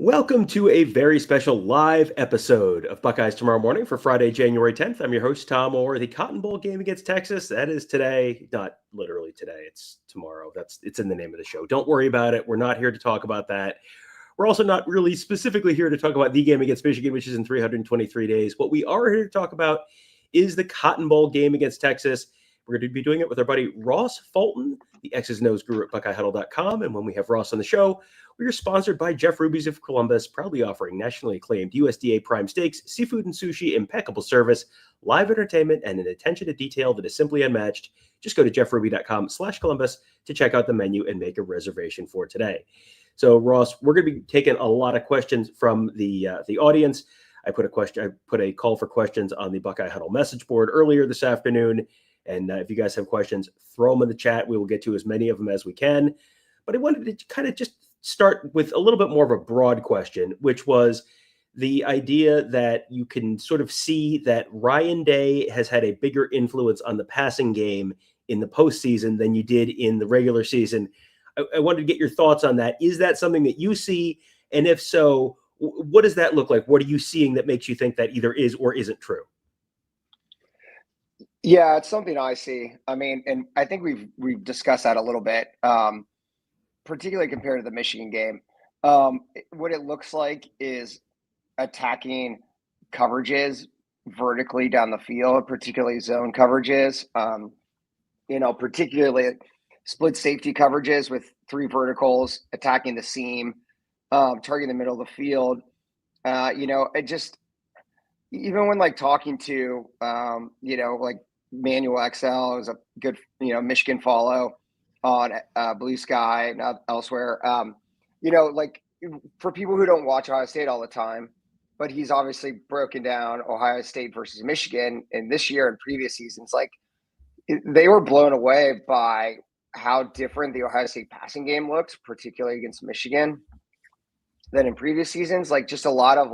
Welcome to a very special live episode of Buckeyes Tomorrow Morning for Friday, January 10th. I'm your host, Tom Orr. The Cotton Bowl game against Texas, that is today. Not literally today, it's tomorrow. It's in the name of the show. Don't worry about it. We're not here to talk about that. We're also not really specifically here to talk about the game against Michigan, which is in 323 days. What we are here to talk about is the Cotton Bowl game against Texas. We're going to be doing it with our buddy Ross Fulton, the X's and O's guru at BuckeyeHuddle.com. And when we have Ross on the show, we are sponsored by Jeff Ruby's of Columbus, proudly offering nationally acclaimed USDA prime steaks, seafood and sushi, impeccable service, live entertainment, and an attention to detail that is simply unmatched. Just go to jeffruby.com/Columbus to check out the menu and make a reservation for today. So, Ross, we're going to be taking a lot of questions from the audience. I put a call for questions on the Buckeye Huddle message board earlier this afternoon. And if you guys have questions, throw them in the chat. We will get to as many of them as we can. But I wanted to kind of just start with a little bit more of a broad question, which was the idea that you can sort of see that Ryan Day has had a bigger influence on the passing game in the postseason than you did in the regular season. I wanted to get your thoughts on that. Is that something that you see? And if so, what does that look like? What are you seeing that makes you think that either is or isn't true? Yeah, it's something I see. I mean, and I think we've discussed that a little bit, particularly compared to the Michigan game. What it looks like is attacking coverages vertically down the field, particularly zone coverages. Particularly split safety coverages with three verticals, attacking the seam, targeting the middle of the field. It just even when talking to Manuel XL is a good, Michigan follow on Blue Sky and elsewhere. For people who don't watch Ohio State all the time, but he's obviously broken down Ohio State versus Michigan in this year and previous seasons. They were blown away by how different the Ohio State passing game looked, particularly against Michigan, than in previous seasons. Just a lot of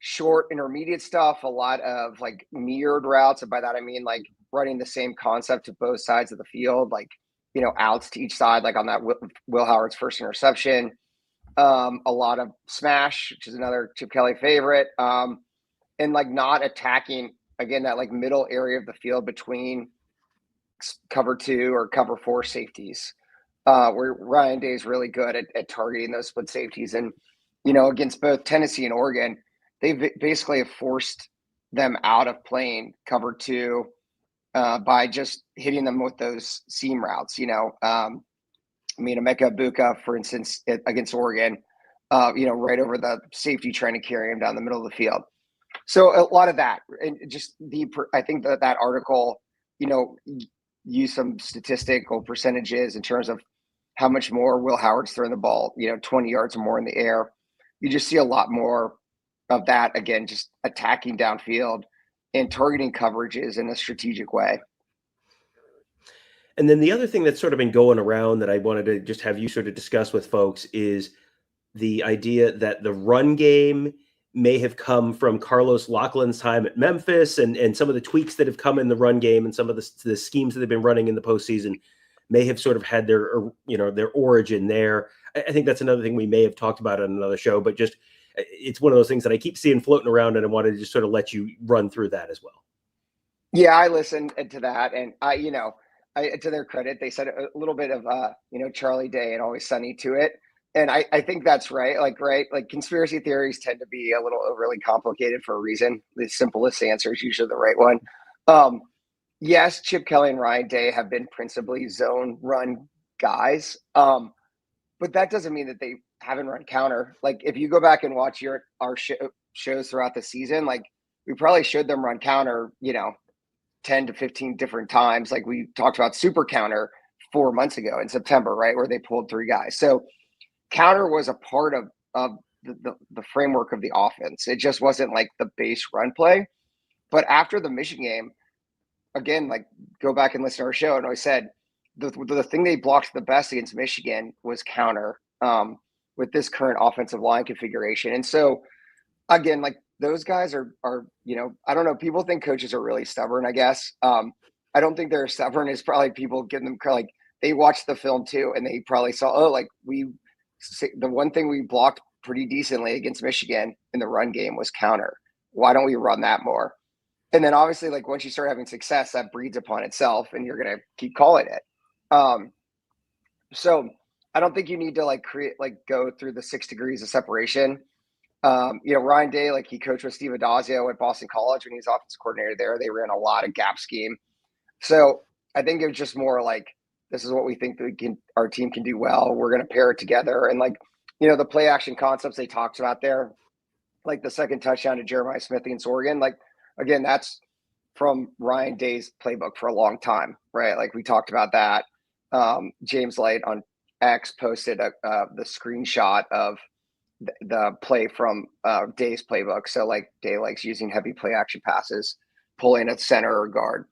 short intermediate stuff, a lot of mirrored routes. And by that, I mean, running the same concept to both sides of the field, outs to each side, on that Will Howard's first interception. A lot of smash, which is another Chip Kelly favorite. And not attacking, again, that middle area of the field between cover 2 or cover 4 safeties, where Ryan Day is really good at targeting those split safeties. And, against both Tennessee and Oregon, they basically have forced them out of playing cover 2 by just hitting them with those seam routes. Emeka Ibuka, for instance, against Oregon, right over the safety trying to carry him down the middle of the field. So a lot of that, and just I think that article, used some statistical percentages in terms of how much more Will Howard's throwing the ball, 20 yards or more in the air. You just see a lot more of that, again, just attacking downfield and targeting coverages in a strategic way. And then the other thing that's sort of been going around that I wanted to just have you sort of discuss with folks is the idea that the run game may have come from Carlos Loughlin's time at Memphis and some of the tweaks that have come in the run game and some of the schemes that they've been running in the postseason may have sort of had their origin there. I think that's another thing we may have talked about on another show, but just it's one of those things that I keep seeing floating around, and I wanted to just sort of let you run through that as well. Yeah, I listened to that, and to their credit, they said a little bit of Charlie Day and Always Sunny to it, and I think that's right. Conspiracy theories tend to be a little overly complicated for a reason. The simplest answer is usually the right one. Yes, Chip Kelly and Ryan Day have been principally zone run guys, but that doesn't mean that they haven't run counter. If you go back and watch our shows throughout the season, we probably showed them run counter, 10 to 15 different times. We talked about super counter 4 months ago in September, right, where they pulled 3 guys. So counter was a part of the framework of the offense. It just wasn't the base run play. But after the Michigan game, again, go back and listen to our show, and I said the thing they blocked the best against Michigan was counter. With this current offensive line configuration. And so again, those guys are, I don't know, people think coaches are really stubborn, I guess. I don't think they're stubborn. It's probably people giving them they watched the film too, and they probably saw, the one thing we blocked pretty decently against Michigan in the run game was counter. Why don't we run that more? And then obviously, like once you start having success, that breeds upon itself, and you're gonna keep calling it. So I don't think you need to like go through the 6 degrees of separation. Ryan Day, like he coached with Steve Adazio at Boston College when he was offensive coordinator there. They ran a lot of gap scheme. So I think it was just more like, this is what we think our team can do well. We're going to pair it together. And like, the play action concepts they talked about there, like the second touchdown to Jeremiah Smith against Oregon, like, again, that's from Ryan Day's playbook for a long time, right? Like we talked about that. James Light on X posted the screenshot of the play from Day's playbook. So like Day likes using heavy play action passes, pulling at center or guard.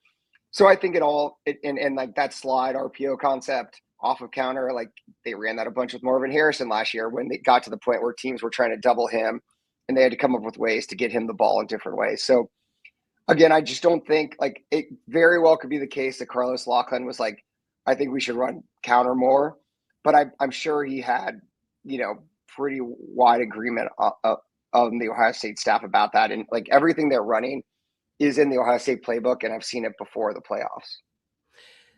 So I think and like that slide RPO concept off of counter, like they ran that a bunch with Marvin Harrison last year when they got to the point where teams were trying to double him and they had to come up with ways to get him the ball in different ways. So again, I just don't think, like, it very well could be the case that Carlos Loughlin was like, I think we should run counter more, but I'm sure he had, pretty wide agreement of the Ohio State staff about that. And like everything they're running is in the Ohio State playbook, and I've seen it before the playoffs.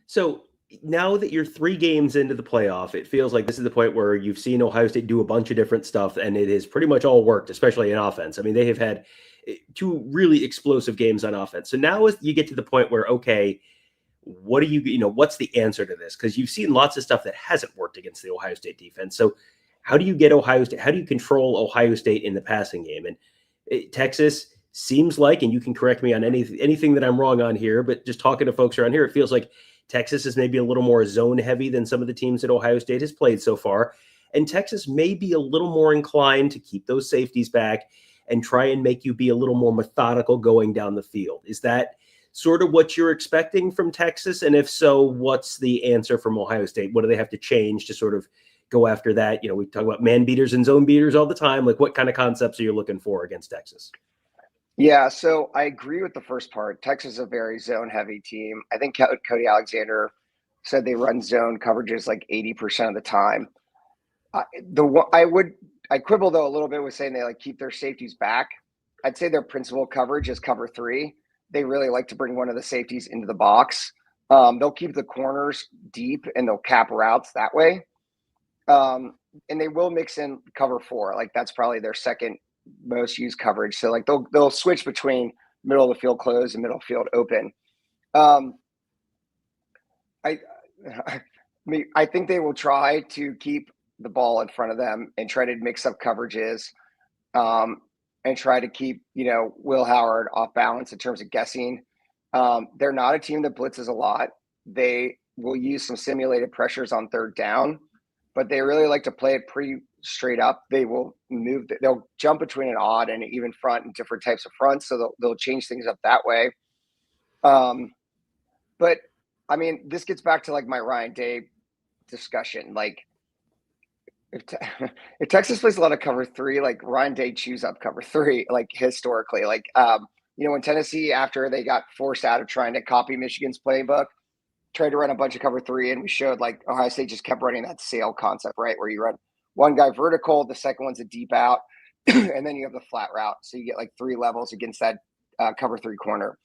So now that you're 3 games into the playoff, it feels like this is the point where you've seen Ohio State do a bunch of different stuff, and it has pretty much all worked, especially in offense. I mean, they have had 2 really explosive games on offense. So now you get to the point where, okay, what do what's the answer to this? Because you've seen lots of stuff that hasn't worked against the Ohio State defense. So how do you get Ohio State? How do you control Ohio State in the passing game? And Texas seems like, and you can correct me on anything that I'm wrong on here, but just talking to folks around here, it feels like Texas is maybe a little more zone heavy than some of the teams that Ohio State has played so far. And Texas may be a little more inclined to keep those safeties back and try and make you be a little more methodical going down the field. Is that sort of what you're expecting from Texas? And if so, what's the answer from Ohio State? What do they have to change to sort of go after that? We talk about man beaters and zone beaters all the time. Like, what kind of concepts are you looking for against Texas? Yeah, so I agree with the first part. Texas is a very zone-heavy team. I think Cody Alexander said they run zone coverages like 80% of the time. I quibble though a little bit with saying they like keep their safeties back. I'd say their principal coverage is cover 3. They really like to bring one of the safeties into the box. They'll keep the corners deep and they'll cap routes that way. And they will mix in cover 4. Like that's probably their second most used coverage. So like they'll switch between middle of the field closed and middle of the field open. I think they will try to keep the ball in front of them and try to mix up coverages, and try to keep, Will Howard off balance in terms of guessing. They're not a team that blitzes a lot. They will use some simulated pressures on third down, but they really like to play it pretty straight up. They will they'll jump between an odd and an even front and different types of fronts. So they'll change things up that way. But I mean, this gets back to like my Ryan Day discussion. Like if Texas plays a lot of cover 3, like Ryan Day chews up cover 3, like historically, like, when Tennessee, after they got forced out of trying to copy Michigan's playbook, tried to run a bunch of cover 3, and we showed like Ohio State just kept running that sail concept, right? Where you run one guy vertical, the second one's a deep out, and then you have the flat route. So you get like 3 levels against that cover 3 corner.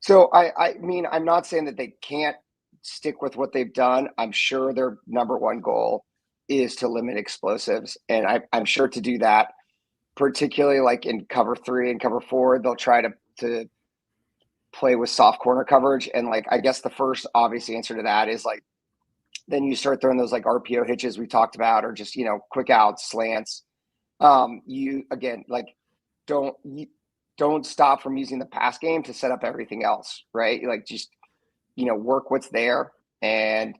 So I mean, I'm not saying that they can't stick with what they've done. I'm sure their number one goal is to limit explosives. And I'm sure to do that, particularly like in cover 3 and cover 4, they'll try to play with soft corner coverage. And like, I guess the first obvious answer to that is like, then you start throwing those like RPO hitches we talked about, or just, quick outs, slants. You again, like don't stop from using the pass game to set up everything else, right? Like just, work what's there. And,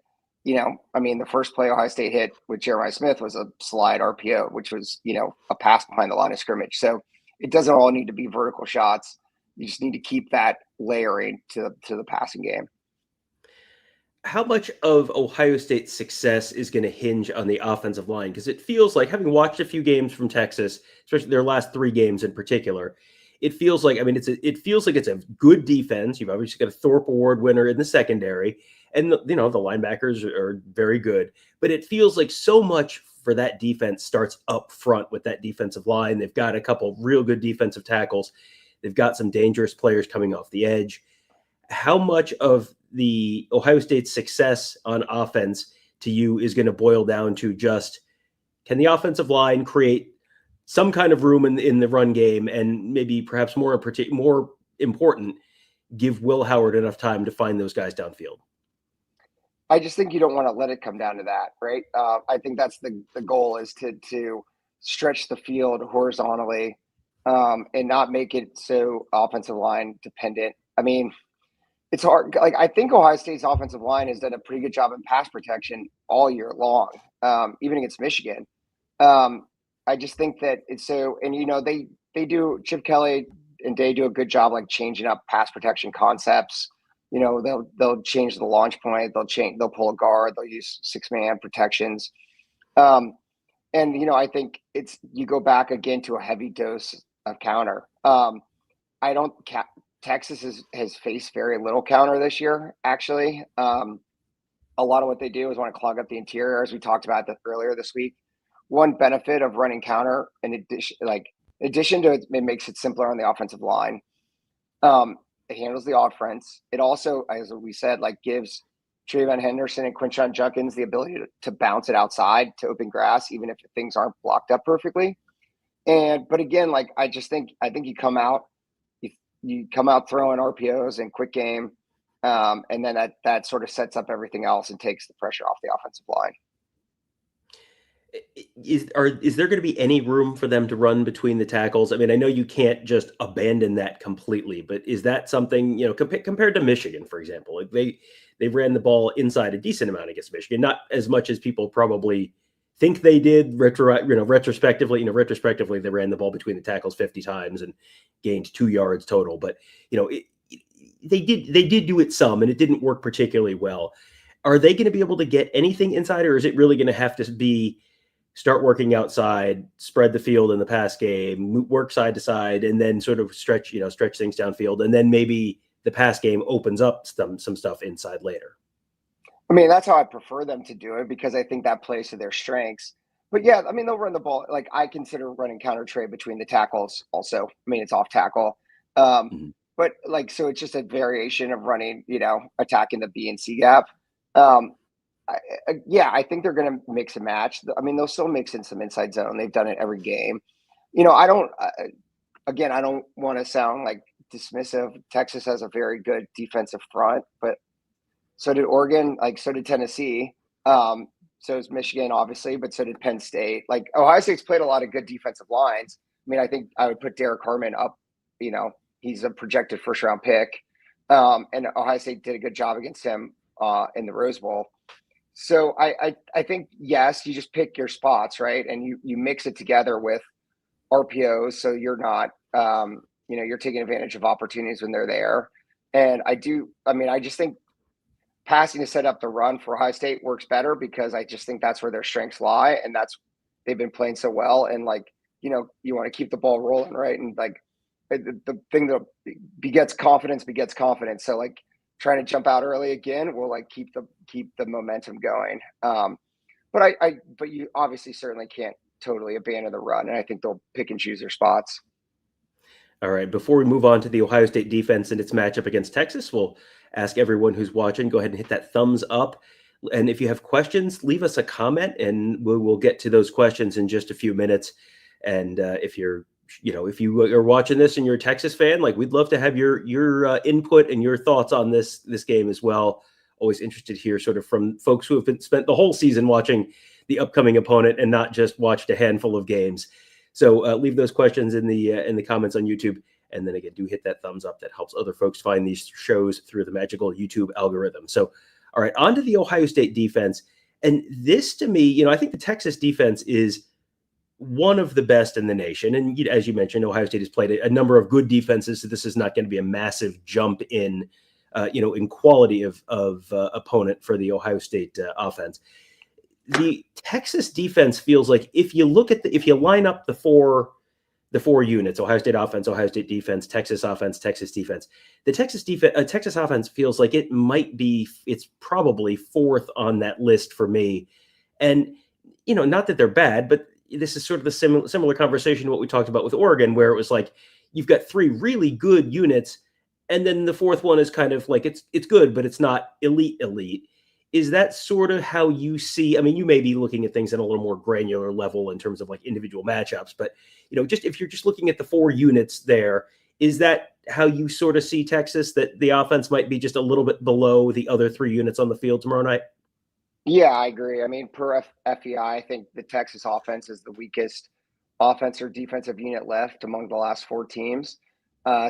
I mean, the first play Ohio State hit with Jeremiah Smith was a slide RPO, which was, a pass behind the line of scrimmage. So it doesn't all need to be vertical shots. You just need to keep that layering to the passing game. How much of Ohio State's success is going to hinge on the offensive line? Because it feels like, having watched a few games from Texas, especially their last 3 games in particular, it feels like, I mean, it feels like it's a good defense. You've obviously got a Thorpe Award winner in the secondary, and the linebackers are very good. But it feels like so much for that defense starts up front with that defensive line. They've got a couple real good defensive tackles. They've got some dangerous players coming off the edge. How much of the Ohio State's success on offense to you is going to boil down to just, can the offensive line create some kind of room in the run game, and maybe perhaps more important, give Will Howard enough time to find those guys downfield? I just think you don't want to let it come down to that, right? I think that's the goal, is to stretch the field horizontally and not make it so offensive line dependent. I mean, it's hard. Like, I think Ohio State's offensive line has done a pretty good job in pass protection all year long, even against Michigan. I just think that it's so, and they do, Chip Kelly and they do a good job like changing up pass protection concepts. They'll change the launch point, they'll pull a guard, they'll use 6-man protections. And I think you go back again to a heavy dose of counter. Texas has faced very little counter this year, actually. A lot of what they do is want to clog up the interior, as we talked about earlier this week. One benefit of running counter, in addition to it makes it simpler on the offensive line. It handles the offense. It also, as we said, gives Trayvon Henderson and Quinshon Judkins the ability to bounce it outside to open grass, even if things aren't blocked up perfectly. But again, I think you come out throwing RPOs and quick game, and then that sort of sets up everything else and takes the pressure off the offensive line. Is there going to be any room for them to run between the tackles? I mean, I know you can't just abandon that completely, but is that something, compared to Michigan, for example? They ran the ball inside a decent amount against Michigan, not as much as people probably think they did. Retrospectively, they ran the ball between the tackles 50 times and gained 2 yards total. But they did do it some, and it didn't work particularly well. Are they going to be able to get anything inside, or is it really going to have to be start working outside, spread the field in the pass game, work side to side, and then sort of stretch things downfield, and then maybe the pass game opens up some stuff inside later? I mean, that's how I prefer them to do it, because I think that plays to their strengths. But yeah, I mean, they'll run the ball. I consider running counter trade between the tackles also. I mean, it's off tackle. But so it's just a variation of running, attacking the B and C gap. I think they're going to mix and match. I mean, they'll still mix in some inside zone. They've done it every game. I don't want to sound dismissive. Texas has a very good defensive front, but so did Oregon, so did Tennessee. So is Michigan, obviously, but so did Penn State. Ohio State's played a lot of good defensive lines. I mean, I think I would put Derek Harmon up. He's a projected first-round pick. And Ohio State did a good job against him in the Rose Bowl. So I think, yes, you just pick your spots, right? And you mix it together with RPOs, so you're not, you're taking advantage of opportunities when they're there. And I just think passing to set up the run for Ohio State works better, because I just think that's where their strengths lie, and they've been playing so well. And you want to keep the ball rolling, right? And the thing that begets confidence. So trying to jump out early again will keep the momentum going. But you obviously certainly can't totally abandon the run, and I think they'll pick and choose their spots. All right. Before we move on to the Ohio State defense and its matchup against Texas, we'll ask everyone who's watching, go ahead and hit that thumbs up. And if you have questions, leave us a comment, and we'll get to those questions in just a few minutes. And if you are watching this and you're a Texas fan, we'd love to have your input and your thoughts on this game as well. Always interested to hear sort of from folks who have spent the whole season watching the upcoming opponent and not just watched a handful of games. So leave those questions in the comments on YouTube. And then again, do hit that thumbs up. That helps other folks find these shows through the magical YouTube algorithm. So, all right, on to the Ohio State defense. And this, to me, I think the Texas defense is one of the best in the nation. And as you mentioned, Ohio State has played a number of good defenses, so this is not going to be a massive jump in quality of opponent for the Ohio State offense. The Texas defense feels like, if you line up the four units, Ohio State offense, Ohio State defense, Texas offense, Texas defense, the Texas offense feels like it's probably fourth on that list for me. And not that they're bad, but this is sort of the similar conversation to what we talked about with Oregon, where it was like you've got three really good units, and then the fourth one is kind of like it's good, but it's not elite. Is that sort of how you see? I mean, you may be looking at things at a little more granular level in terms of like individual matchups, but just if you're just looking at the four units there, is that how you sort of see Texas, that the offense might be just a little bit below the other three units on the field tomorrow night? Yeah, I agree. I mean, per FEI, I think the Texas offense is the weakest offense or defensive unit left among the last four teams.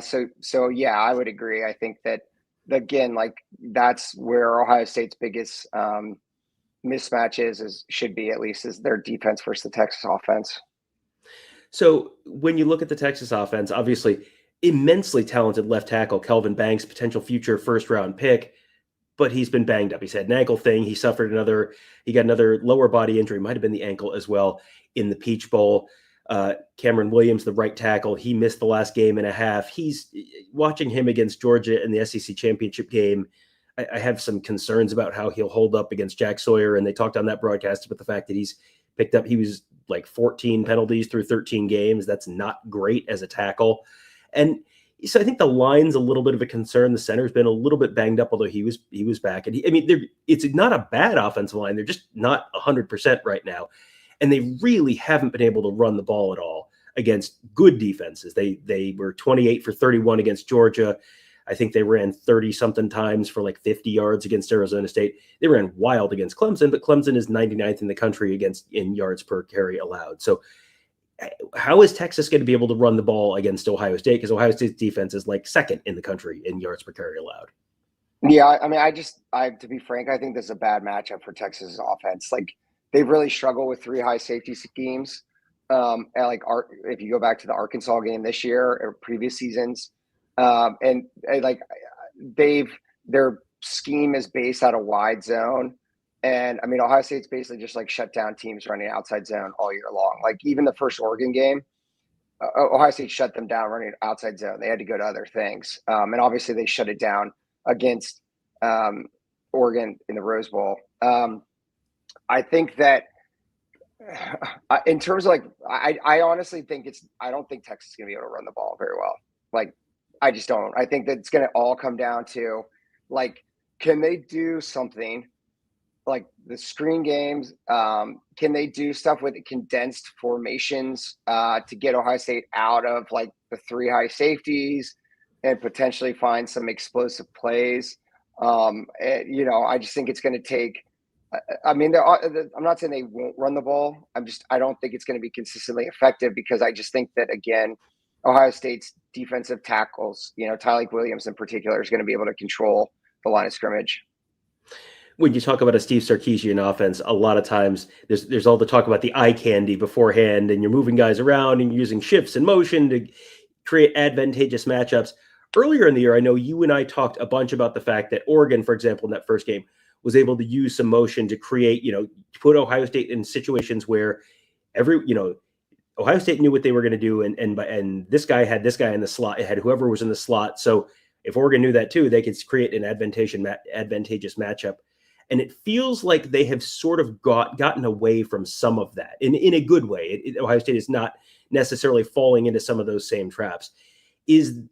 So yeah, I would agree. I think that again, like that's where Ohio State's biggest mismatch should be, at least, is their defense versus the Texas offense. So when you look at the Texas offense, obviously immensely talented left tackle Kelvin Banks, potential future first round pick, but he's been banged up. He's had an ankle thing. He got another lower body injury, might have been the ankle as well, in the Peach Bowl. Cameron Williams, the right tackle, he missed the last game and a half. He's watching him against Georgia in the SEC championship game. I have some concerns about how he'll hold up against Jack Sawyer. And they talked on that broadcast about the fact that he was like 14 penalties through 13 games. That's not great as a tackle. And so I think the line's a little bit of a concern. The center's been a little bit banged up, although he was back. And it's not a bad offensive line. They're just not 100% right now. And they really haven't been able to run the ball at all against good defenses. They were 28 for 31 against Georgia. I think they ran 30-something times for like 50 yards against Arizona State. They ran wild against Clemson, but Clemson is 99th in the country in yards per carry allowed. So how is Texas going to be able to run the ball against Ohio State? Because Ohio State's defense is like second in the country in yards per carry allowed. Yeah, I mean, to be frank, I think this is a bad matchup for Texas offense. Like, they've really struggled with three high safety schemes. And if you go back to the Arkansas game this year or previous seasons, their scheme is based out of wide zone. And I mean, Ohio State's basically just like shut down teams running outside zone all year long. Like even the first Oregon game, Ohio State shut them down running outside zone. They had to go to other things. And obviously they shut it down against Oregon in the Rose Bowl. I think that in terms of like, I honestly think I don't think Texas is going to be able to run the ball very well. Like, I just don't. I think that it's going to all come down to like, can they do something like the screen games? Can they do stuff with condensed formations to get Ohio State out of like the three high safeties and potentially find some explosive plays? I just think it's going to take. I mean, I'm not saying they won't run the ball. I don't think it's going to be consistently effective because I just think that, again, Ohio State's defensive tackles, Tyleik Williams in particular, is going to be able to control the line of scrimmage. When you talk about a Steve Sarkisian offense, a lot of times there's all the talk about the eye candy beforehand, and you're moving guys around and using shifts and motion to create advantageous matchups. Earlier in the year, I know you and I talked a bunch about the fact that Oregon, for example, in that first game, was able to use some motion to create, to put Ohio State in situations where Ohio State knew what they were going to do. And this guy had this guy in the slot. It had whoever was in the slot. So if Oregon knew that too, they could create an advantageous matchup. And it feels like they have sort of gotten away from some of that in a good way. Ohio State is not necessarily falling into some of those same traps. Is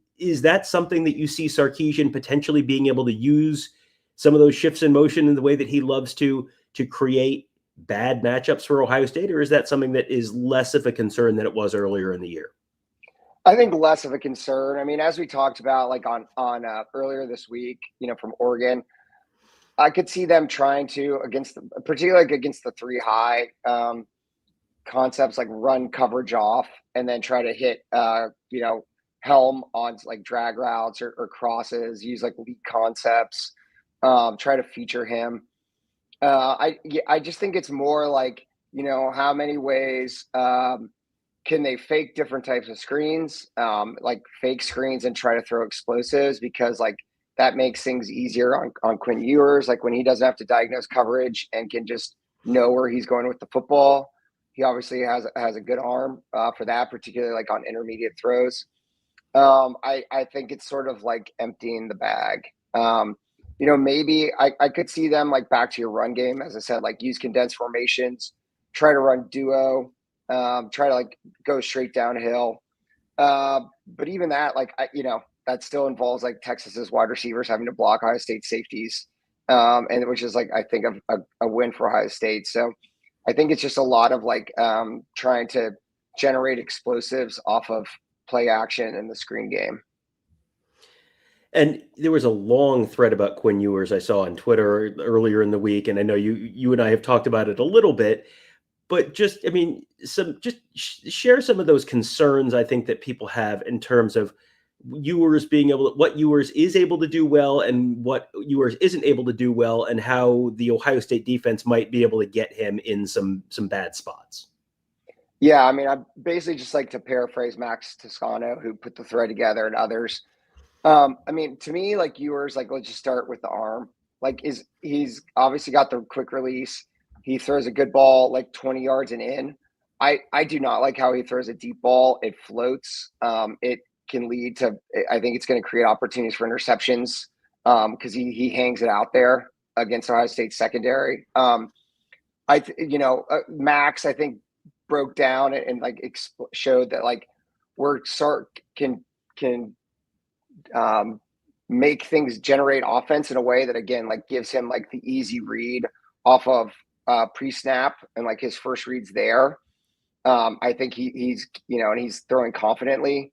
that something that you see Sarkisian potentially being able to use some of those shifts in motion in the way that he loves to create bad matchups for Ohio State, or is that something that is less of a concern than it was earlier in the year? I think less of a concern. I mean, as we talked about, like on earlier this week, from Oregon, I could see them trying to particularly against the three high concepts, like run coverage off and then try to hit helm on like drag routes or crosses, use like lead concepts. Try to feature him. I just think it's more like, how many ways can they fake different types of screens, like fake screens, and try to throw explosives, because like that makes things easier on Quinn Ewers. Like when he doesn't have to diagnose coverage and can just know where he's going with the football. He obviously has a good arm for that, particularly like on intermediate throws. I think it's sort of like emptying the bag. Maybe I could see them, like, back to your run game, as I said, like use condensed formations, try to run duo, try to like go straight downhill. But even that, like, that still involves like Texas's wide receivers having to block Ohio State safeties, and which is like, I think a win for Ohio State. So I think it's just a lot of like trying to generate explosives off of play action in the screen game. And there was a long thread about Quinn Ewers I saw on Twitter earlier in the week, and I know you and I have talked about it a little bit, but just, I mean, share some of those concerns I think that people have in terms of Ewers being able to, what Ewers is able to do well and what Ewers isn't able to do well, and how the Ohio State defense might be able to get him in some bad spots. Yeah, I mean, I basically just like to paraphrase Max Toscano, who put the thread together, and others. I mean, to me, like Ewers, like, let's just start with the arm. Like, he's obviously got the quick release. He throws a good ball like 20 yards and in. I do not like how he throws a deep ball. It floats. It can lead to, I think it's going to create opportunities for interceptions because he hangs it out there against Ohio State secondary. Max, I think, broke down and like showed that like where Sark can make things generate offense in a way that, again, like gives him like the easy read off of pre-snap and like his first reads there. I think he's and he's throwing confidently,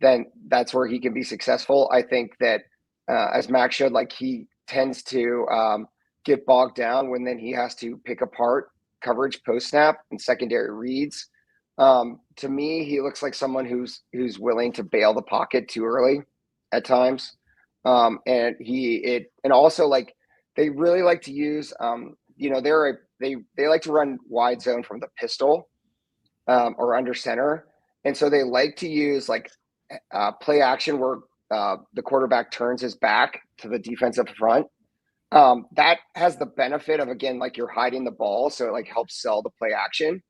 then that's where he can be successful. I think that as Max showed, like he tends to get bogged down when then he has to pick apart coverage post-snap and secondary reads. To me, he looks like someone who's willing to bail the pocket too early at times. And also like they really like to use they like to run wide zone from the pistol or under center. And so they like to use like play action where the quarterback turns his back to the defensive front. That has the benefit of, again, like you're hiding the ball, so it like helps sell the play action.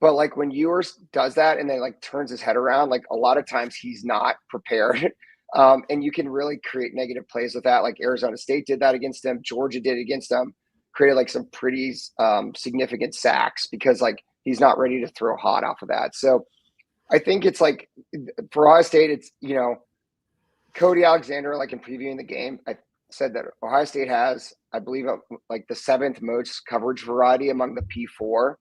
But like when Ewers does that and then like turns his head around, like a lot of times he's not prepared. And you can really create negative plays with that. Like Arizona State did that against them. Georgia did it against them, created like some pretty significant sacks because like he's not ready to throw hot off of that. So I think it's like for Ohio State, it's, Cody Alexander, like in previewing the game, I said that Ohio State has, I believe, like the 7th most coverage variety among the P4.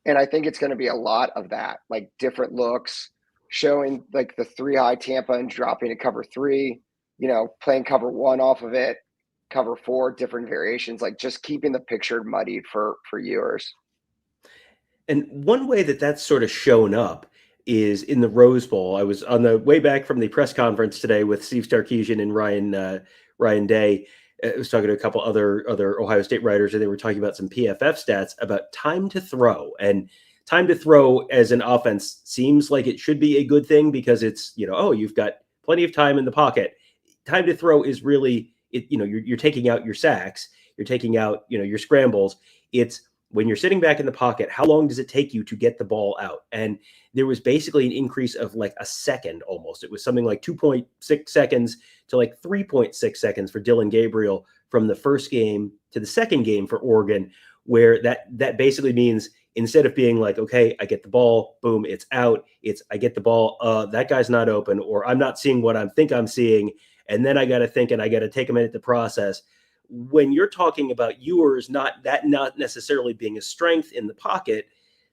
And I think it's going to be a lot of that, like different looks, showing like the 3 high Tampa and dropping to cover 3, playing cover 1 off of it, cover 4, different variations, like just keeping the picture muddied for Ewers. And one way that that's sort of shown up is in the Rose Bowl. I was on the way back from the press conference today with Steve Sarkisian and Ryan Day. I was talking to a couple other Ohio State writers, and they were talking about some PFF stats about time to throw. And time to throw as an offense seems like it should be a good thing because it's, you've got plenty of time in the pocket. Time to throw is really, you're taking out your sacks, you're taking out, your scrambles. It's when you're sitting back in the pocket, how long does it take you to get the ball out? And there was basically an increase of like a second almost. It was something like 2.6 seconds to like 3.6 seconds for Dylan Gabriel from the first game to the second game for Oregon, where that basically means instead of being like, okay, I get the ball, boom, it's out. It's I get the ball, that guy's not open, or I'm not seeing what I think I'm seeing. And then I got to think and I got to take a minute to process. When you're talking about Ewers, not necessarily being a strength in the pocket,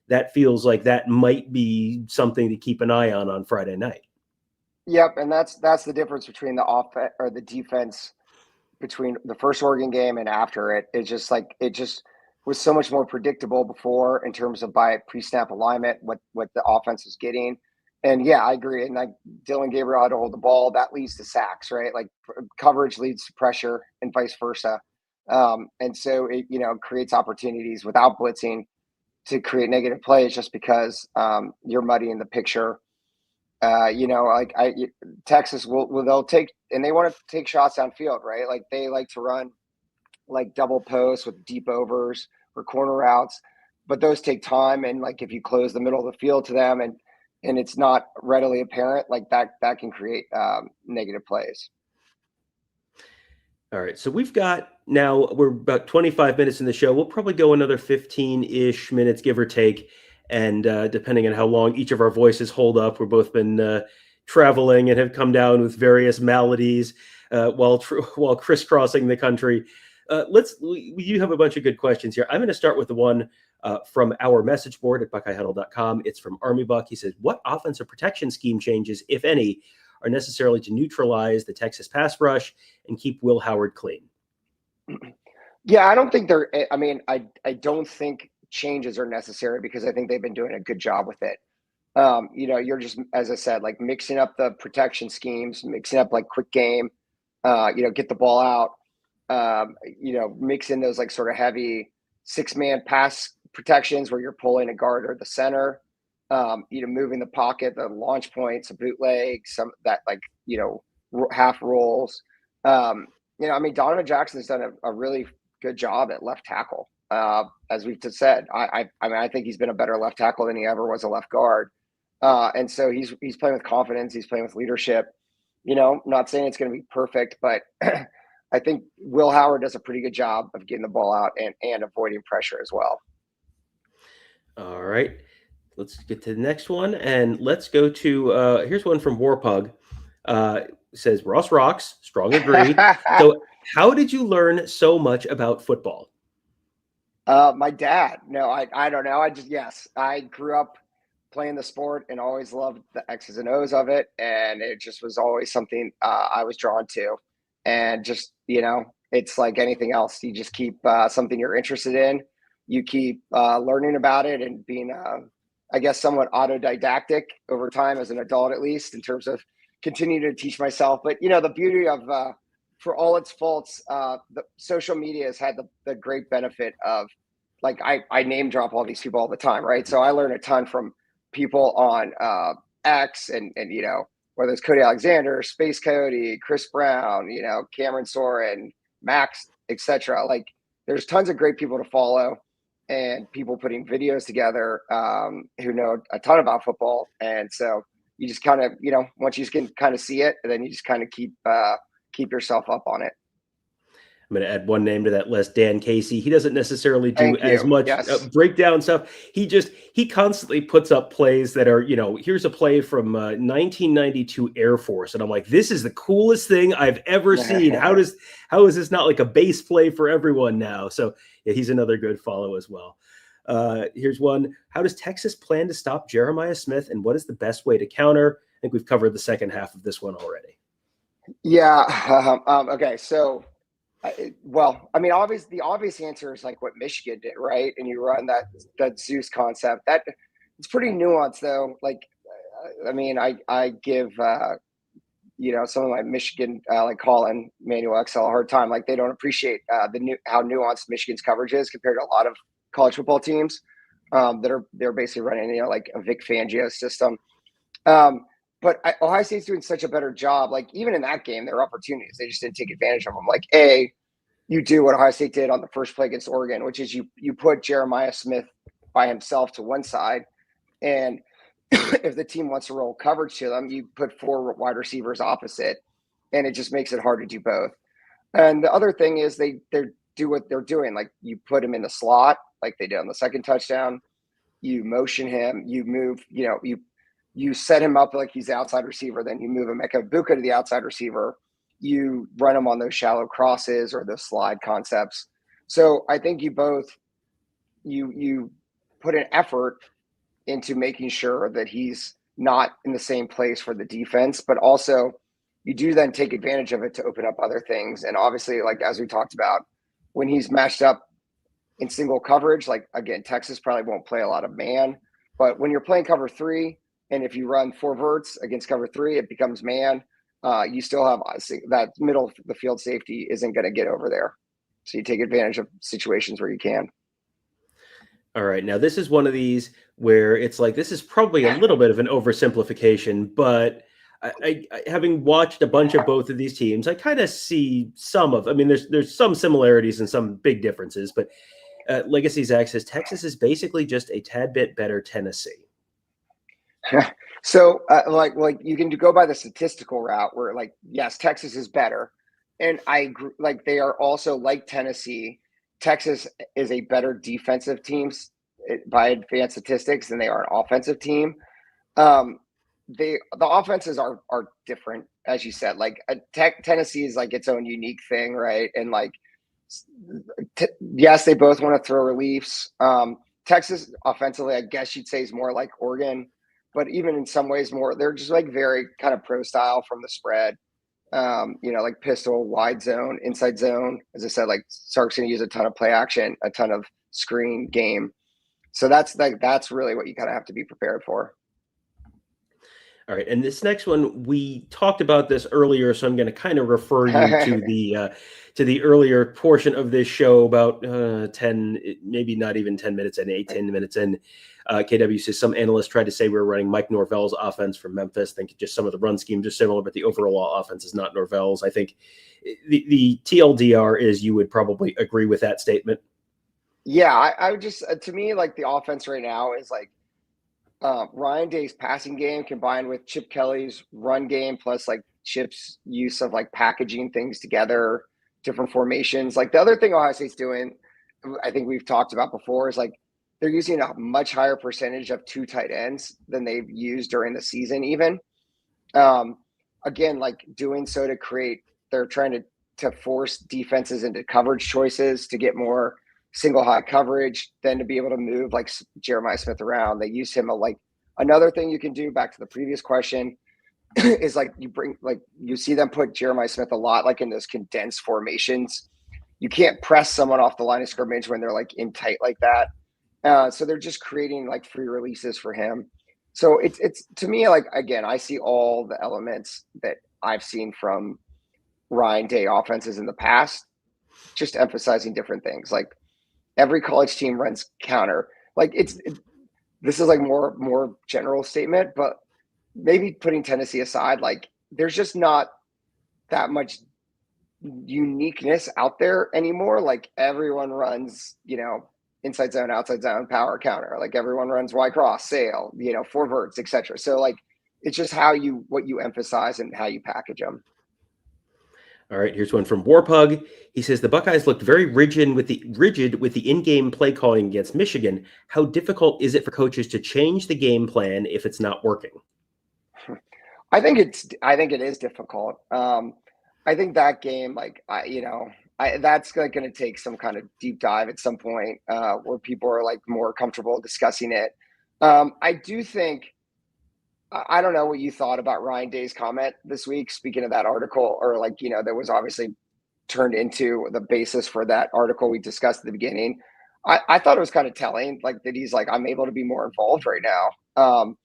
that feels like that might be something to keep an eye on Friday night. Yep, and that's the difference between the offense or the defense between the first Oregon game and after it. It's just like it just was so much more predictable before in terms of by pre-snap alignment, what the offense was getting. And yeah, I agree. And like Dylan Gabriel had to hold the ball, that leads to sacks, right? Like coverage leads to pressure and vice versa. And so it, creates opportunities without blitzing to create negative plays just because you're muddying the picture. Texas they'll take, and they want to take shots downfield, right? Like they like to run like double posts with deep overs or corner routes, but those take time. And like if you close the middle of the field to them and it's not readily apparent, like that can create negative plays. All right. So we've got Now we're about 25 minutes in the show. We'll probably go another 15-ish minutes, give or take. And depending on how long each of our voices hold up, we've both been traveling and have come down with various maladies while crisscrossing the country. You have a bunch of good questions here. I'm going to start with the one from our message board at BuckeyeHuddle.com. It's from Army Buck. He says, what offensive protection scheme changes, if any, are necessary to neutralize the Texas pass rush and keep Will Howard clean? Yeah, I don't think I don't think changes are necessary because I think they've been doing a good job with it. You're just, as I said, like mixing up the protection schemes, mixing up like quick game, get the ball out, mix in those like sort of heavy 6-man pass protections where you're pulling a guard or the center, moving the pocket, the launch points, a bootleg, some that half rolls. Donovan Jackson's done a really good job at left tackle. As we've just said, I think he's been a better left tackle than he ever was a left guard. And so he's playing with confidence. He's playing with leadership. Not saying it's going to be perfect, but I think Will Howard does a pretty good job of getting the ball out and avoiding pressure as well. All right, let's get to the next one, and let's go to here's one from Warpug. Says Ross rocks. Strong agree. So, how did you learn so much about football? My dad. No, I don't know. I grew up playing the sport and always loved the X's and O's of it, and it just was always something I was drawn to. And just it's like anything else. You just keep something you're interested in. You keep learning about it and being, I guess, somewhat autodidactic over time as an adult, at least in terms of continue to teach myself. But the beauty of for all its faults, the social media has had the great benefit of, like, I name drop all these people all the time, right? So I learn a ton from people on X and whether it's Cody Alexander, Space Cody, Chris Brown, Cameron Soren, Max, etc. Like, there's tons of great people to follow and people putting videos together who know a ton about football. And so you just kind of, once you can kind of see it, and then you just kind of keep yourself up on it. I'm going to add one name to that list, Dan Casey. He doesn't necessarily do as much breakdown stuff. He constantly puts up plays that are, here's a play from 1992 Air Force. And I'm like, this is the coolest thing I've ever seen. How is this not like a base play for everyone now? So yeah, he's another good follow as well. Here's one. How does Texas plan to stop Jeremiah Smith, and what is the best way to counter? I think we've covered the second half of this one already. Yeah. Okay. So, the obvious answer is like what Michigan did, right? And you run that Zeus concept. That it's pretty nuanced, though. Like, I give some of my Michigan like Colin, Manuel XL a hard time. Like, they don't appreciate how nuanced Michigan's coverage is compared to a lot of college football teams they're basically running like a Vic Fangio system. But Ohio State's doing such a better job. Like, even in that game, there were opportunities. They just didn't take advantage of them. Like, you do what Ohio State did on the first play against Oregon, which is you put Jeremiah Smith by himself to one side. And if the team wants to roll coverage to them, you put 4 wide receivers opposite. And it just makes it hard to do both. And the other thing is they do what they're doing. Like, you put him in the slot like they did on the second touchdown. You motion him. You move, you set him up like he's the outside receiver, then you move him Buka to the outside receiver. You run him on those shallow crosses or the slide concepts. So I think you put an effort into making sure that he's not in the same place for the defense, but also you do then take advantage of it to open up other things. And obviously, like, as we talked about, when he's matched up in single coverage, like, again, Texas probably won't play a lot of man, but when you're playing cover 3, and if you run 4 verts against cover 3, it becomes man. You still have that middle of the field safety isn't going to get over there. So you take advantage of situations where you can. All right. Now, this is one of these where it's like, this is probably a little bit of an oversimplification, but I having watched a bunch of both of these teams, I kind of see there's some similarities and some big differences, but Legacy Zach says Texas is basically just a tad bit better Tennessee. So like you can go by the statistical route where, like, yes, Texas is better. And I agree, like they are also like Tennessee. Texas is a better defensive team by advanced statistics than they are an offensive team. Um, the offenses are different, as you said. Like Tennessee is like its own unique thing, right? And like, yes, they both want to throw reliefs. Texas offensively, I guess you'd say, is more like Oregon, but even in some ways more, they're just like very kind of pro style from the spread. Like pistol, wide zone, inside zone. As I said, like Sark's going to use a ton of play action, a ton of screen game. So that's really what you kind of have to be prepared for. All right, and this next one, we talked about this earlier, so I'm going to kind of refer you to the earlier portion of this show, about 10, maybe not even 10 minutes in, 10 minutes in. KW says some analysts tried to say we were running Mike Norvell's offense from Memphis. I think just some of the run schemes are similar, but the overall offense is not Norvell's. I think the TLDR is you would probably agree with that statement. Yeah, I would just, to me, like the offense right now is like Ryan Day's passing game combined with Chip Kelly's run game, plus like Chip's use of like packaging things together, different formations. Like the other thing Ohio State's doing, I think we've talked about before, is like they're using a much higher percentage of 2 tight ends than they've used during the season even. Again, like doing so to create, they're trying to force defenses into coverage choices to get more single high coverage, then to be able to move like Jeremiah Smith around. They use him like another thing you can do, back to the previous question, is like you see them put Jeremiah Smith a lot like in those condensed formations. You can't press someone off the line of scrimmage when they're like in tight like that. So they're just creating like free releases for him. So it's to me, like, again, I see all the elements that I've seen from Ryan Day offenses in the past, just emphasizing different things. Like every college team runs counter. Like this is like more general statement, but maybe putting Tennessee aside, like there's just not that much uniqueness out there anymore. Like everyone runs, inside zone, outside zone, power counter. Like everyone runs Y cross, sail, 4 verts, etc. So like it's just what you emphasize and how you package them. All right, here's one from Warpug. He says the Buckeyes looked very rigid with the in-game play calling against Michigan. How difficult is it for coaches to change the game plan if it's not working? I think it is difficult. I think that game, like that's like going to take some kind of deep dive at some point where people are like more comfortable discussing it. I do think. I don't know what you thought about Ryan Day's comment this week, speaking of that article, or like, that was obviously turned into the basis for that article we discussed at the beginning. I thought it was kind of telling, like that he's like, I'm able to be more involved right now.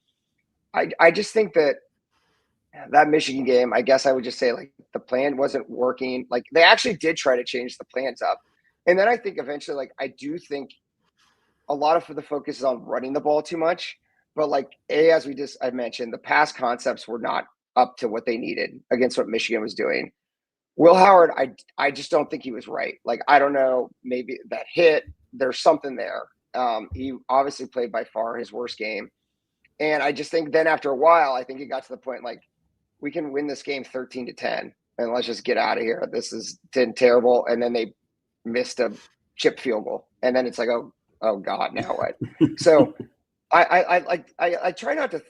I just think that Michigan game, I guess I would just say like the plan wasn't working. Like they actually did try to change the plans up. And then I think eventually, like, I do think a lot of the focus is on running the ball too much. But like as I mentioned, the pass concepts were not up to what they needed against what Michigan was doing. Will Howard, I just don't think he was right. Like, I don't know, maybe that hit, there's something there. He obviously played by far his worst game. And I just think then after a while, I think it got to the point like we can win this game 13-10 and let's just get out of here. This is terrible. And then they missed a chip field goal. And then it's like, oh God, now what? So I try not to,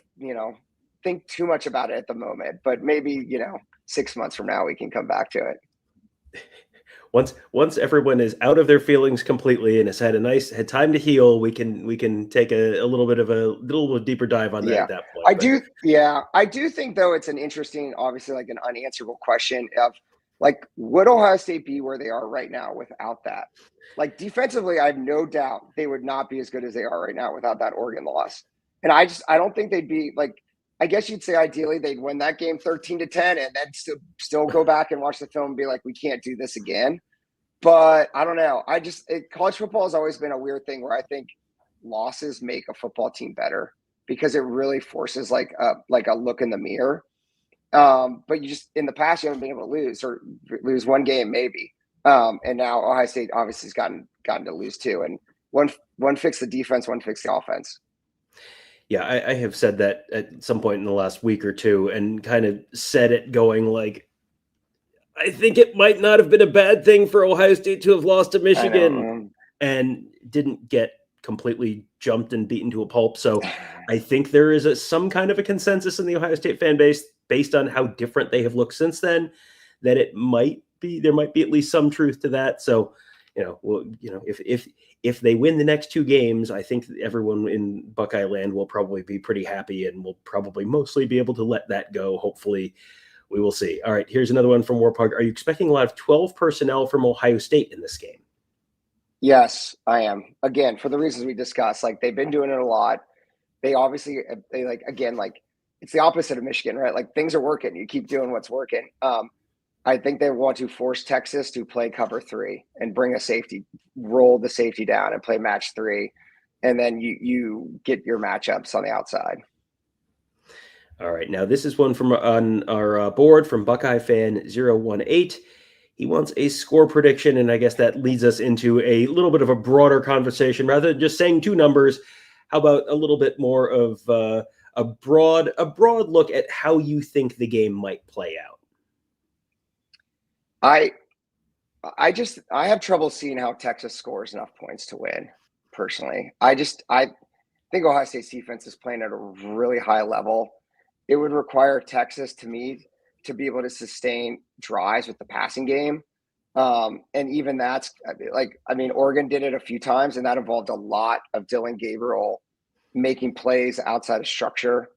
think too much about it at the moment, but maybe, 6 months from now, we can come back to it. Once everyone is out of their feelings completely and has had time to heal, we can take a little bit deeper dive on that at that point. I do think though it's an interesting, obviously like an unanswerable question of like, would Ohio State be where they are right now without that? Like defensively, I have no doubt they would not be as good as they are right now without that Oregon loss. And I don't think they'd be like, I guess you'd say ideally they'd win that game 13-10 and then still go back and watch the film and be like, we can't do this again. But I don't know. College football has always been a weird thing where I think losses make a football team better because it really forces like a look in the mirror. But you just, in the past, you haven't been able to lose or lose one game maybe. And now Ohio State obviously has gotten to lose too. And one fixed the defense, one fixed the offense. Yeah, I have said that at some point in the last week or two and kind of said it going like, I think it might not have been a bad thing for Ohio State to have lost to Michigan and didn't get completely jumped and beaten to a pulp. So I think there is some kind of a consensus in the Ohio State fan base based on how different they have looked since then, that there might be at least some truth to that. So, if they win the next two games, I think everyone in Buckeye land will probably be pretty happy and will probably mostly be able to let that go. Hopefully. We will see. All right, here's another one from Warpug. Are you expecting a lot of 12 personnel from Ohio State in this game? Yes, I am. Again, for the reasons we discussed, like they've been doing it a lot. They obviously, it's the opposite of Michigan, right? Like things are working. You keep doing what's working. I think they want to force Texas to play cover 3 and bring a safety, roll the safety down and play match 3. And then you get your matchups on the outside. All right. Now, this is one from on our board from Buckeye fan 018. He wants a score prediction, and I guess that leads us into a little bit of a broader conversation. Rather than just saying two numbers, how about a little bit more of a broad look at how you think the game might play out? I have trouble seeing how Texas scores enough points to win, personally. I think Ohio State's defense is playing at a really high level. It would require Texas, to me, to be able to sustain drives with the passing game. And even that's Oregon did it a few times, and that involved a lot of Dylan Gabriel making plays outside of structure.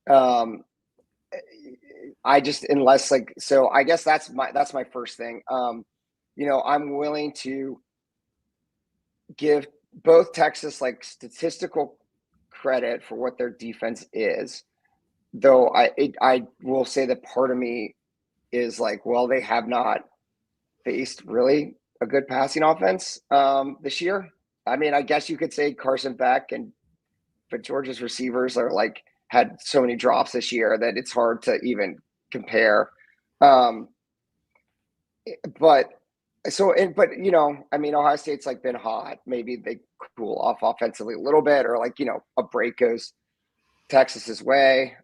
I guess that's my first thing. I'm willing to give both Texas statistical credit for what their defense is. Though I will say that part of me is they have not faced really a good passing offense this year. I mean, I guess you could say Carson Beck but Georgia's receivers are had so many drops this year that it's hard to even compare. Ohio State's been hot. Maybe they cool off offensively a little bit, or a break goes Texas's way.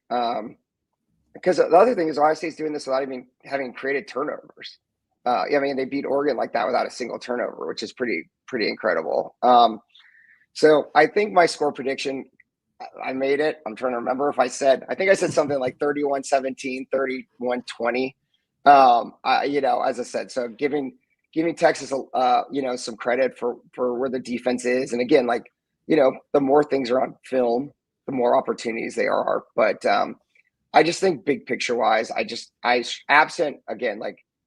Because the other thing is Ohio State's doing this without even having created turnovers. They beat Oregon like that without a single turnover, which is pretty incredible. So I think my score prediction, I made it. I'm trying to remember if I said something like 31-17, 31-20. As I said, so giving Texas, some credit for where the defense is. And again, the more things are on film, the more opportunities they are. But I just think big picture wise, I absent again,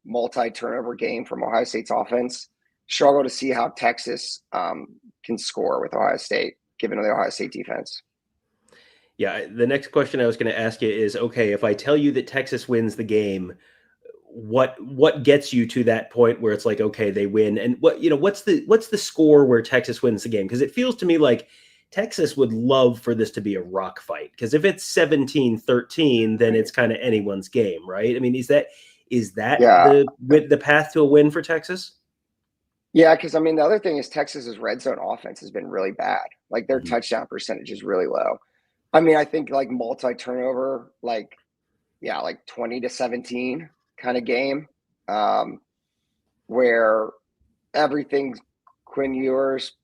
multi-turnover game from Ohio State's offense, struggle to see how Texas can score with Ohio State, given the Ohio State defense. Yeah. The next question I was going to ask you is, okay, if I tell you that Texas wins the game, what gets you to that point where it's okay, they win? And what's the score where Texas wins the game? Because it feels to me like Texas would love for this to be a rock fight. Because if it's 17-13, then it's kind of anyone's game, right? I mean, is that the path to a win for Texas? Yeah, because the other thing is Texas's red zone offense has been really bad. Their touchdown percentage is really low. I think multi-turnover, 20-17 kind of game, where everything Quinn Ewers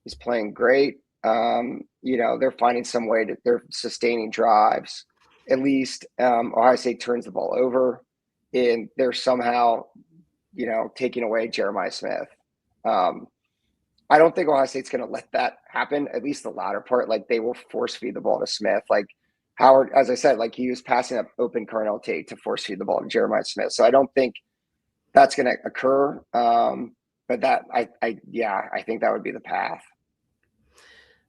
is playing great. They're finding some way they're sustaining drives. At least Ohio State turns the ball over, and they're somehow, taking away Jeremiah Smith. I don't think Ohio State's going to let that happen, at least the latter part. They will force feed the ball to Smith. Howard, as I said, he was passing up open Carnell Tate to force feed the ball to Jeremiah Smith. So I don't think that's going to occur. But that, I think that would be the path.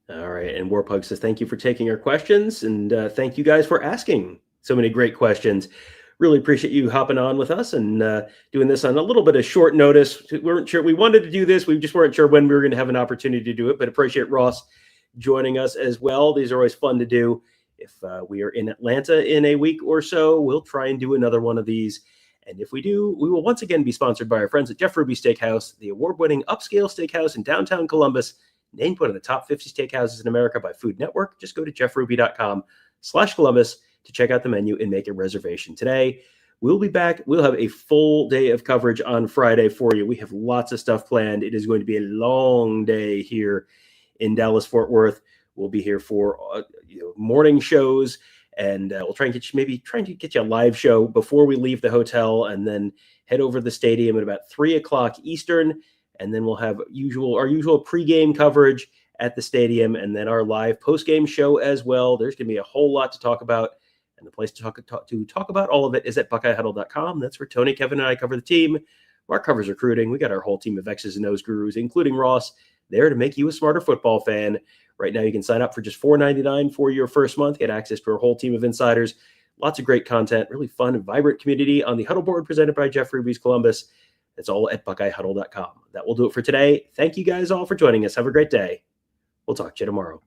All right. And Warpug says, thank you for taking our questions. And thank you guys for asking so many great questions. Really appreciate you hopping on with us and doing this on a little bit of short notice. We weren't sure we wanted to do this. We just weren't sure when we were going to have an opportunity to do it, but appreciate Ross joining us as well. These are always fun to do. If we are in Atlanta in a week or so, we'll try and do another one of these. And if we do, we will once again be sponsored by our friends at Jeff Ruby Steakhouse, the award-winning upscale steakhouse in downtown Columbus, named one of the top 50 steakhouses in America by Food Network. Just go to jeffruby.com/Columbus to check out the menu and make a reservation today. We'll be back. We'll have a full day of coverage on Friday for you. We have lots of stuff planned. It is going to be a long day here in Dallas-Fort Worth. We'll be here for morning shows, and we'll try and get you a live show before we leave the hotel, and then head over to the stadium at about 3:00 Eastern, and then we'll have our usual pregame coverage at the stadium, and then our live postgame show as well. There's going to be a whole lot to talk about, and the place to talk about all of it is at BuckeyeHuddle.com. That's where Tony, Kevin, and I cover the team. Mark covers recruiting. We got our whole team of X's and O's gurus, including Ross, there to make you a smarter football fan. Right now, you can sign up for just $4.99 for your first month, get access to our whole team of insiders, lots of great content, really fun and vibrant community on the Huddle board presented by Jeff Ruby's Columbus. It's all at BuckeyeHuddle.com. That will do it for today. Thank you guys all for joining us. Have a great day. We'll talk to you tomorrow.